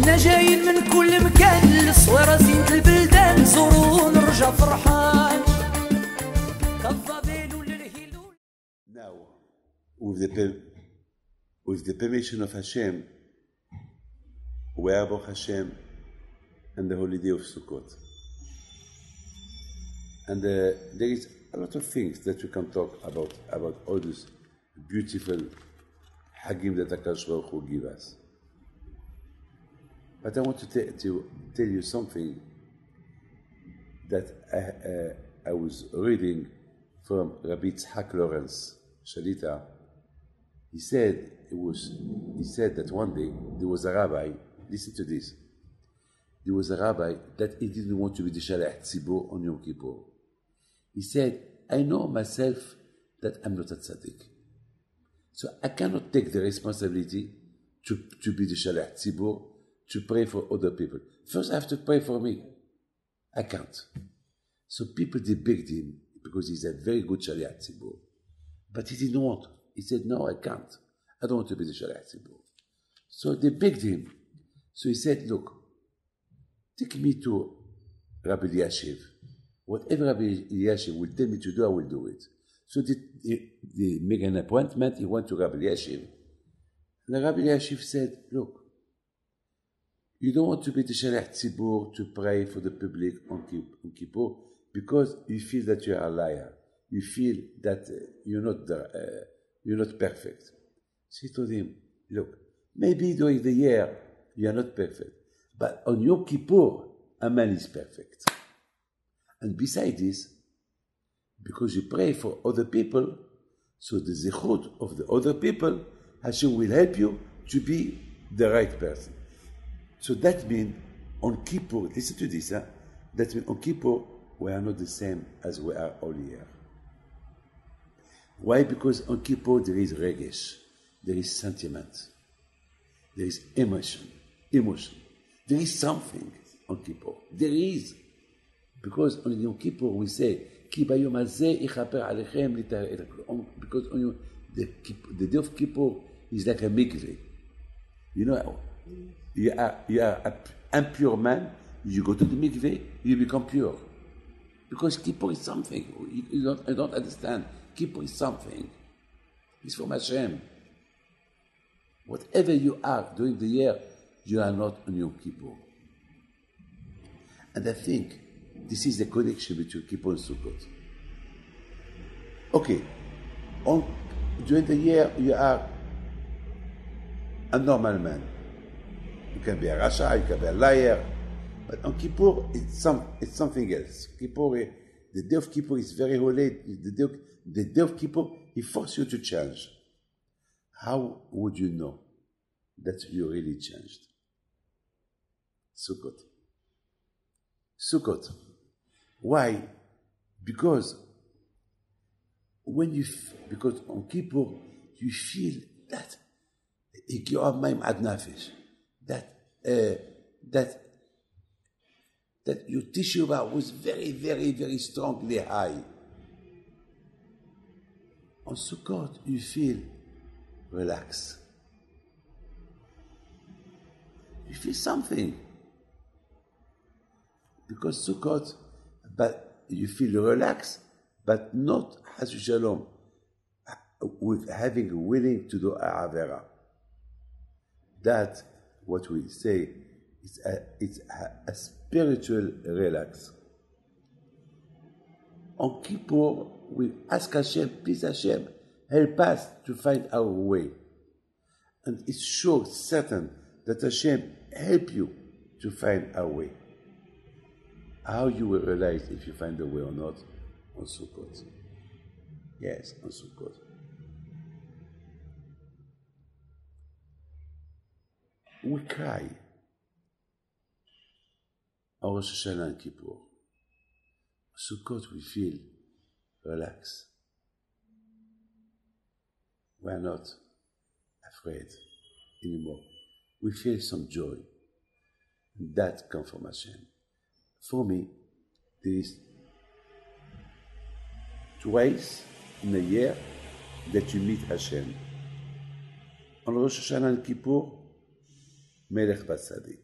حنا جايين من كل مكان للصويرة زينة البلدان نزورو ونرجع فرحان كالظبيل وللهلول. Now, with the permission of Hashem, we are Baruch Hashem and the holiday of Sukkot. And there is a lot of things that we can talk about all these beautiful Hagim that HaKadosh Baruch Hu give us. But I want to tell you something that I was reading from Rabbi Tzhak Lawrence Shalita. He said that one day there was a rabbi. Listen to this. There was a rabbi that he didn't want to be the Shalach Tzibur on Yom Kippur. He said, I know myself that I'm not a tzaddik. So I cannot take the responsibility to be the Shalach Tzibur, to pray for other people. First I have to pray for me. I can't. So people, they begged him, because he's a very good Shalach Tzibur. But he didn't want. He said, no, I can't. I don't want to be the Shalach Tzibur. So they begged him. So he said, look, take me to Rabbi Eliashiv. Whatever Rabbi Eliashiv will tell me to do, I will do it. So they make an appointment. He went to Rabbi Eliashiv. And Rabbi Eliashiv said, look, you don't want to be the Shalach Tzibur to pray for the public on Kippur because you feel that you are a liar. You feel that you're not perfect. So he told him, look, maybe during the year you are not perfect, but on Yom Kippur, a man is perfect. And besides this, because you pray for other people, so the zechut of the other people, Hashem will help you to be the right person. So that means on Kippur, listen to this, that means on Kippur, we are not the same as we are all year. Why? Because on Kippur there is regesh, there is sentiment, there is emotion. There is something on Kippur. There is. Because on Yom Kippur we say, Ki bayom hazeh ichaper alechem litaher. Because on the day of Kippur is like a mikveh. You know, you are an impure man, you go to the mikveh, you become pure. Because Kippur is something. I don't understand. Kippur is something. It's from Hashem. Whatever you are during the year, you are not on Yom Kippur. And I think this is the connection between Kippur and Sukkot. Okay, during the year you are a normal man. You can be a rasha, you can be a liar, but on Kippur it's something else. Kippur, the day of Kippur is very holy. The day of Kippur, it forces you to change. How would you know that you really changed? Sukkot. Why? Because on Kippur you feel that your mind ad nafesh, that your teshuvah was very, very, very strongly high. On Sukkot you feel relaxed. You feel something. Because Sukkot, but you feel relaxed, but not Chas v'Shalom, with having willing to do a avera. That's what we say. It's a spiritual relax. On Kippur, we ask Hashem, please Hashem, help us to find our way. And it's sure, certain, that Hashem help you to find our way. How you will realize if you find the way or not? On Sukkot. Yes, on Sukkot. We cry on Rosh Hashanah and Kippur. Sukkot we feel relaxed. We are not afraid anymore. We feel some joy. That comes from Hashem. For me, there is twice in a year that you meet Hashem. On Rosh Hashanah and Kippur, Melech Batzadi.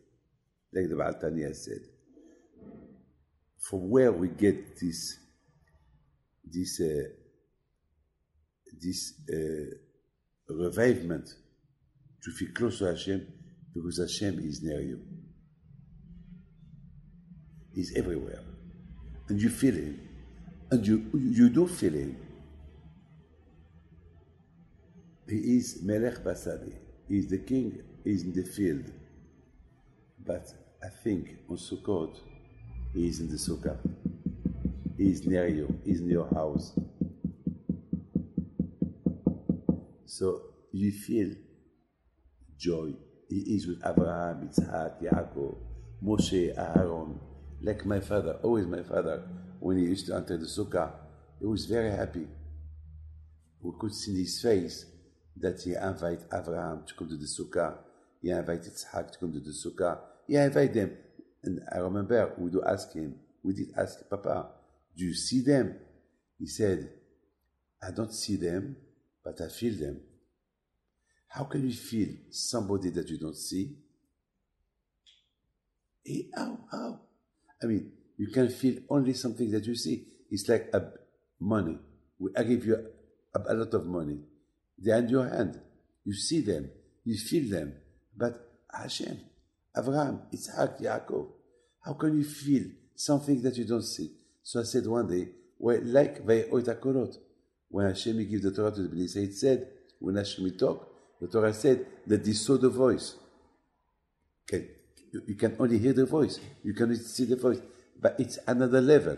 like the Baal Tanya said. From where we get this revivement to feel close to Hashem, because Hashem is near you. He's everywhere. And you feel Him. And you do feel Him. He is Melech Basadi. He is the king. He is in the field. But I think on Sukkot, He is in the Sukkah. He is near you. He is in your house. So you feel joy. He is with Abraham, Yitzhak, Yaakov, Moshe, Aaron. Like my father, always my father, when he used to enter the Sukkah, he was very happy. We could see in his face that he invited Abraham to come to the Sukkah. He invited Yitzhak to come to the Sukkah. He invited them. And I remember we did ask Papa, do you see them? He said, I don't see them, but I feel them. How can you feel somebody that you don't see? How? I mean, you can feel only something that you see. It's like money. I give you a lot of money. They are in your hand. You see them. You feel them. But Hashem, Abraham, Yitzhak, Yaakov, how can you feel something that you don't see? So I said one day, well, like Vayot HaKolot, when Hashem gave the Torah to the Bnei Israel, it said, when Hashem talked, the Torah said that they saw the voice. Okay. You can only hear the voice. You cannot see the voice. But it's another level.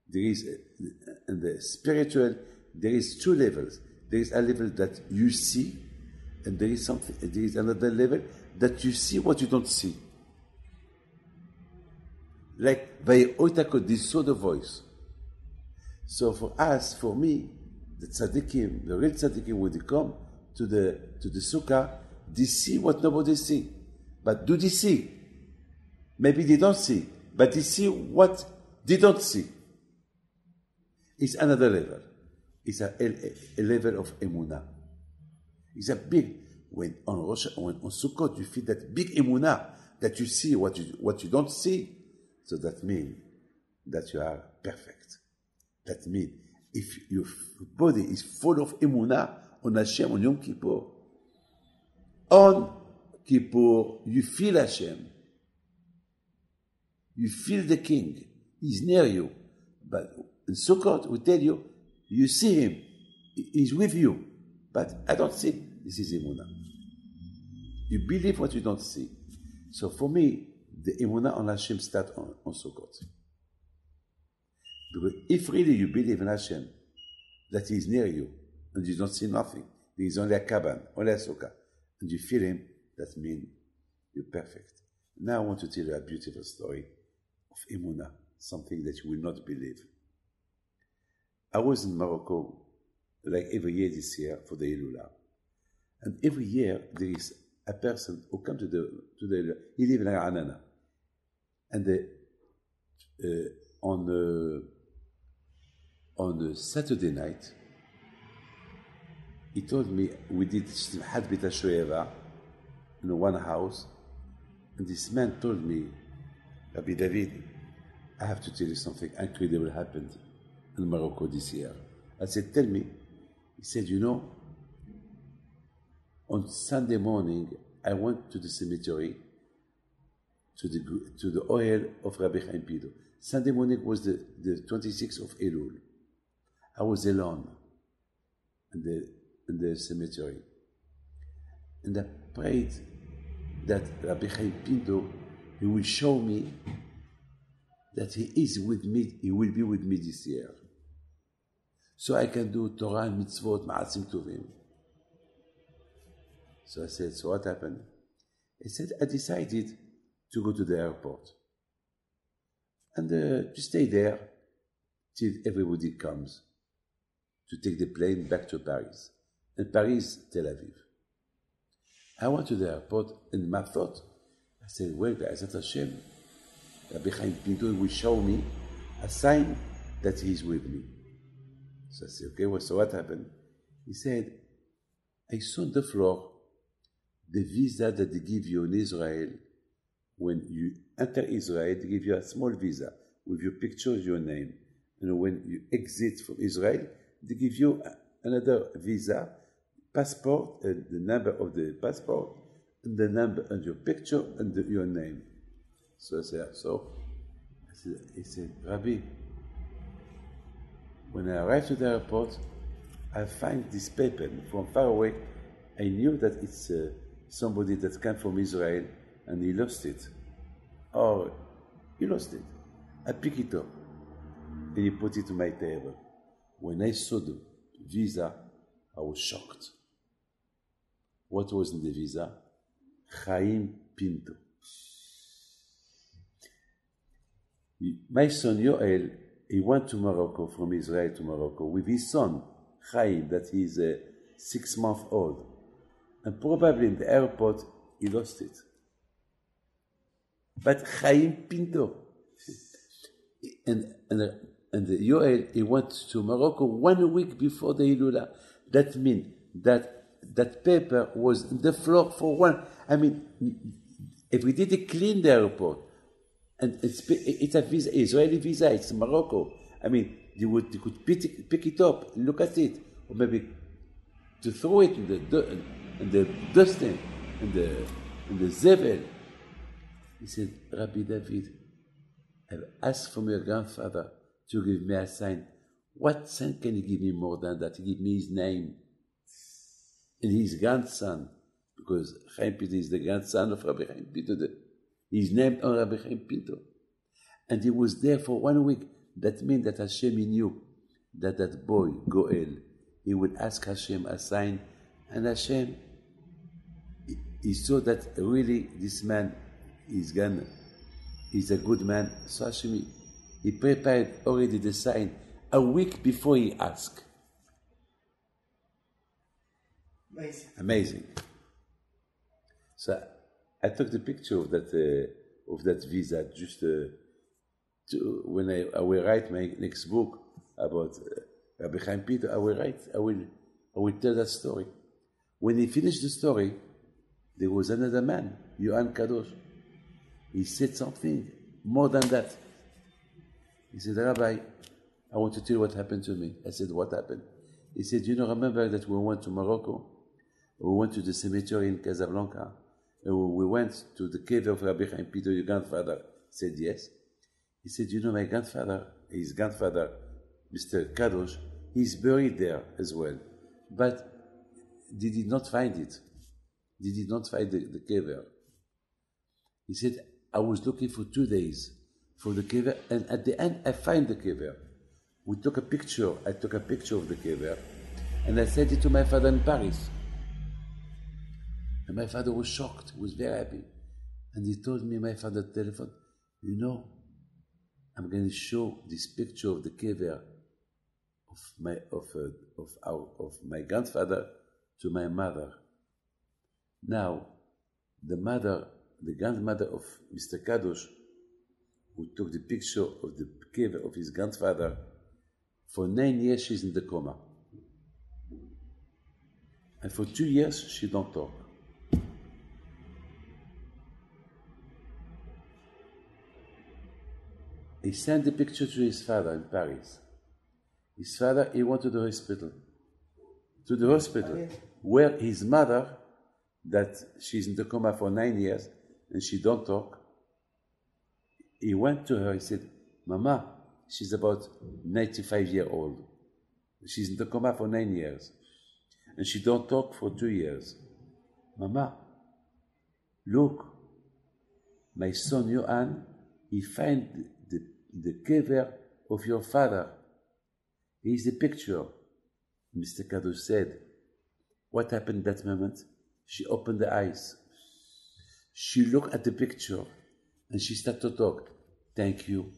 There is, in the spiritual, there is two levels. There is a level that you see, and there is another level that you see what you don't see. Like Vayot, they saw the voice. So for me, the tzaddikim, the real tzaddikim, when they come to the sukkah, they see what nobody sees. But do they see? Maybe they don't see, but they see what they don't see. It's another level. It's a level of emunah. It's a big, when on Sukkot you feel that big emunah, that you see what you don't see. So that means that you are perfect. That means if your body is full of emunah on Hashem, on Yom Kippur, on Kippur, you feel Hashem. You feel the King. He's near you. But in Sukkot, we tell you, you see Him. He's with you. But I don't see. This is Emunah. You believe what you don't see. So for me, the Emunah on Hashem starts on Sukkot. Because if really you believe in Hashem, that He is near you, and you don't see nothing, there is only a cabin, only a sukkah, and you feel Him, that means you're perfect. Now I want to tell you a beautiful story of Emunah, something that you will not believe. I was in Morocco, like every year this year, for the Ilula. And every year there is a person who comes to the Ilula. He lives in Anana. And on a Saturday night, he told me, we did Had Bita Shoeva in one house, and this man told me, Rabbi David, I have to tell you something incredible happened in Morocco this year. I said, tell me. He said, you know, on Sunday morning, I went to the cemetery to the oil of Rabbi Chaim Pido. Sunday morning was the 26th of Elul. I was alone in the cemetery. And I prayed that Rabbi Chaim Pido, he will show me that he is with me, he will be with me this year. So I can do Torah and mitzvot, ma'asim tovim. So I said, so what happened? He said, I decided to go to the airport and to stay there till everybody comes to take the plane back to Paris. And Paris, Tel Aviv. I went to the airport and my thought, I said, well, Be'ezat Hashem, Rabbi Chaim Pido will show me a sign that he is with me. So I said, okay, well, so what happened? He said, I saw on the floor the visa that they give you in Israel when you enter Israel, they give you a small visa with your picture, your name. And when you exit from Israel, they give you another visa, passport, and the number of the passport, and the number and your picture and your name. So I said, he said, Rabbi, when I arrived to the airport, I find this paper from far away. I knew that it's somebody that came from Israel and he lost it. Or he lost it. I pick it up and he put it to my table. When I saw the visa, I was shocked. What was in the visa? Chaim Pinto. My son Yoel, he went to Morocco, from Israel to Morocco, with his son, Chaim, that he's 6 months old. And probably in the airport, he lost it. But Chaim Pinto. And Yoel, he went to Morocco 1 week before the Hilula. That means that paper was on the floor for one. I mean, if we did clean the airport, and it's a visa, Israeli visa, it's Morocco. I mean, they could pick it up, look at it, or maybe to throw it in the dustbin, in the zevel. He said, Rabbi David, I've asked from your grandfather to give me a sign. What sign can he give me more than that? He gave me his name and his grandson, because Chaim Pinto is the grandson of Rabbi Chaim Pinto. He's named on Rabbi Chaim Pinto. And he was there for 1 week. That means that Hashem knew that boy, Goel, he would ask Hashem a sign, and Hashem, he saw that really this man is a good man. So Hashem, he prepared already the sign a week before he asked. Amazing. So I took the picture of that visa just when I will write my next book about Rabbi Chaim Pinto. I will tell that story. When he finished the story, there was another man, Yohan Kadosh. He said something more than that. He said, Rabbi, I want to tell you what happened to me. I said, what happened? He said, remember that we went to Morocco? We went to the cemetery in Casablanca. And we went to the cave of Rabbi Chaim Pinto, your grandfather. Said, yes. He said, my grandfather, his grandfather, Mr. Kadosh, he's buried there as well. But they did not find it. They did not find the kever. He said, I was looking for 2 days for the kever, and at the end, I find the kever. I took a picture of the kever, and I sent it to my father in Paris. And my father was shocked, was very happy. And he told me, my father telephoned, I'm going to show this picture of the kever of my grandfather to my mother. Now, the grandmother of Mr. Kadosh, who took the picture of the kever of his grandfather, for 9 years she's in the coma. And for 2 years she don't talk. He sent the picture to his father in Paris. His father, he went to the hospital, where his mother, that she's in the coma for 9 years and she don't talk. He went to her, he said, Mama, she's about 95 years old. She's in the coma for 9 years and she don't talk for 2 years. Mama, look, my son Yohan, he find the kever of your father. Here's the picture. Mr. Kadosh said, what happened at that moment? She opened the eyes. She looked at the picture and she started to talk. Thank you,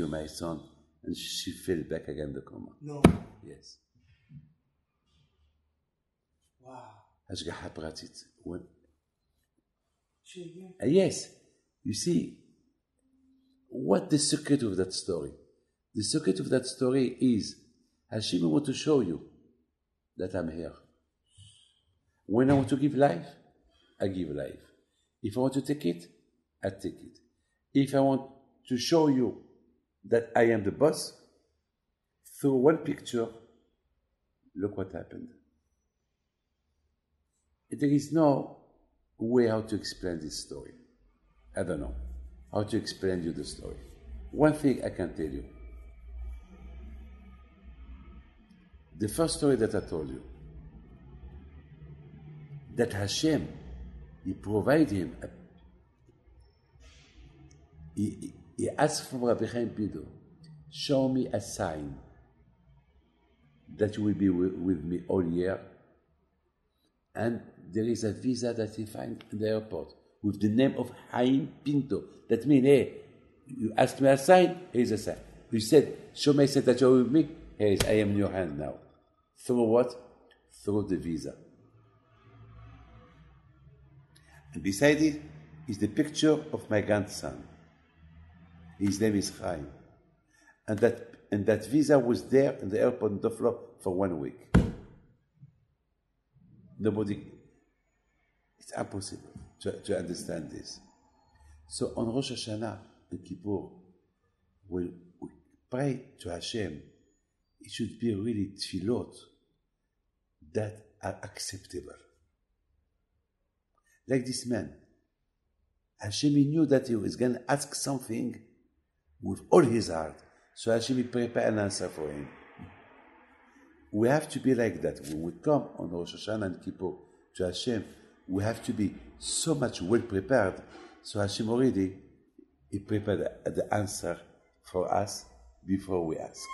my son. And she fell back again in the coma. No. Yes. Wow. השגחה פרטית. She, Yes. You see, what the secret of that story? The secret of that story is Hashem wants to show you that I'm here. When I want to give life, I give life. If I want to take it, I take it. If I want to show you that I am the boss, through one picture, look what happened. There is no way how to explain this story. I don't know how to explain you the story. One thing I can tell you. The first story that I told you, that Hashem, He provided him, he asked from Rabbi Chaim Pinto, show me a sign that you will be with me all year. And there is a visa that he finds in the airport with the name of Chaim Pinto. That means, hey, you asked me a sign, here's a sign. You said, show me a sign that you're with me, here is, I am in your hand now. Through what? Through the visa. And beside it is the picture of my grandson. His name is Chaim. And that visa was there in the airport in Buffalo for 1 week. Nobody, it's impossible to understand this. So on Rosh Hashanah and Kippur, when we pray to Hashem, it should be really tefillot that are acceptable. Like this man, Hashem knew that he was going to ask something with all his heart. So Hashem prepared an answer for him. We have to be like that. When we come on Rosh Hashanah and Kippur to Hashem, we have to be so much well prepared. So Hashem already He prepared the answer for us before we ask.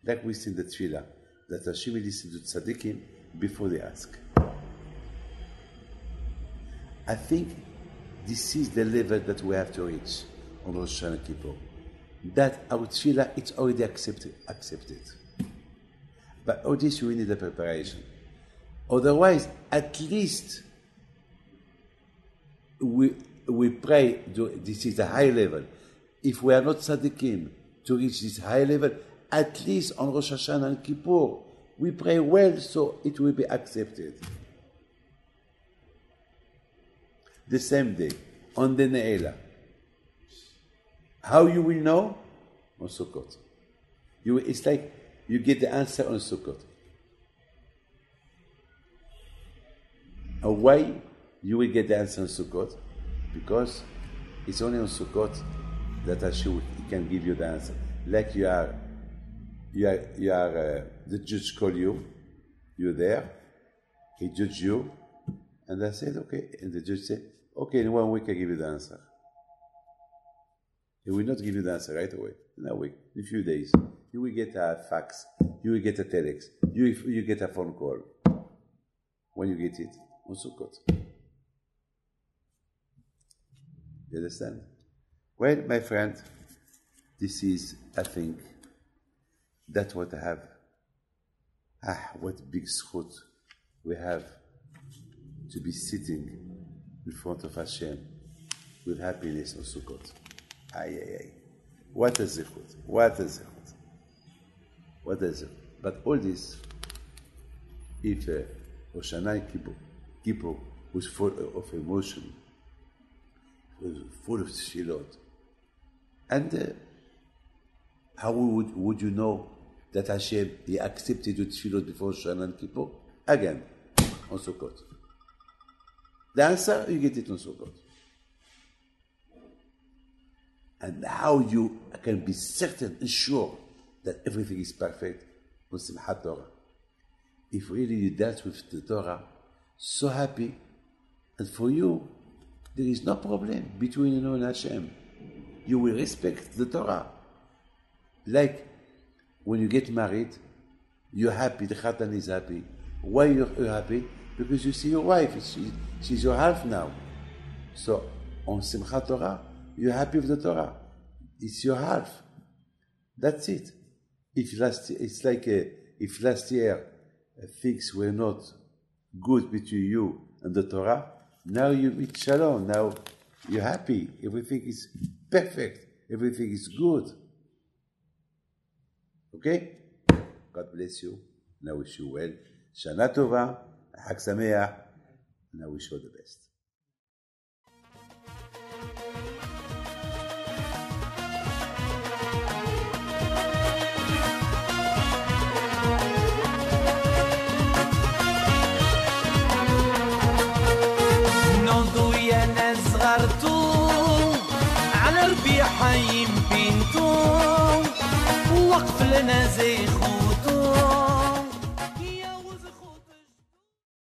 Like we see in the Tefillah, that Hashem listens to tzaddikim before they ask. I think this is the level that we have to reach on Rosh Hashanah Kippur. That our tefillah, it's already accepted. But all this, we need a preparation. Otherwise, at least we pray, this is a high level. If we are not tzaddikim to reach this high level, at least on Rosh Hashanah and Kippur, we pray well so it will be accepted. The same day, on the Ne'ela. How you will know? On Sukkot. It's like you get the answer on Sukkot. And why you will get the answer on Sukkot? Because it's only on Sukkot that Hashem can give you the answer. Like you are the judge call you, you're there, he judge you, and I said, okay, and the judge said, okay, in 1 week I give you the answer. He will not give you the answer right away. In a week, in a few days, you will get a fax, you will get a telex, you get a phone call. When you get it, on Sukkot. You understand? Well, my friend, this is, I think, that's what I have. What big zchut we have to be sitting in front of Hashem with happiness on Sukkot. What a zchut. What a zchut. What a zchut. But all this, if Rosh Hashanah Kippur was full of emotion, was full of tefillot, and how would you know that Hashem, He accepted your tefillot before Rosh Hashanah and Kippur? Again, on Sukkot. The answer, you get it on Sukkot. And how you can be certain and sure that everything is perfect on Simchat Torah. If really you dealt with the Torah, so happy, and for you, there is no problem between you and Hashem. You will respect the Torah. Like when you get married, you're happy, the Khatan is happy. Why you're happy? Because you see your wife, she's your half now. So on Simchat Torah, you're happy with the Torah. It's your half. That's it. If last year things were not good between you and the Torah, now you meet Shalom. Now you're happy. Everything is perfect. Everything is good. Okay? God bless you. And I wish you well. Shana Tova. حق سميع and I wish you the best. نوضو يا ناس غرتو على ربيع حيم بينتو وقف لنا زي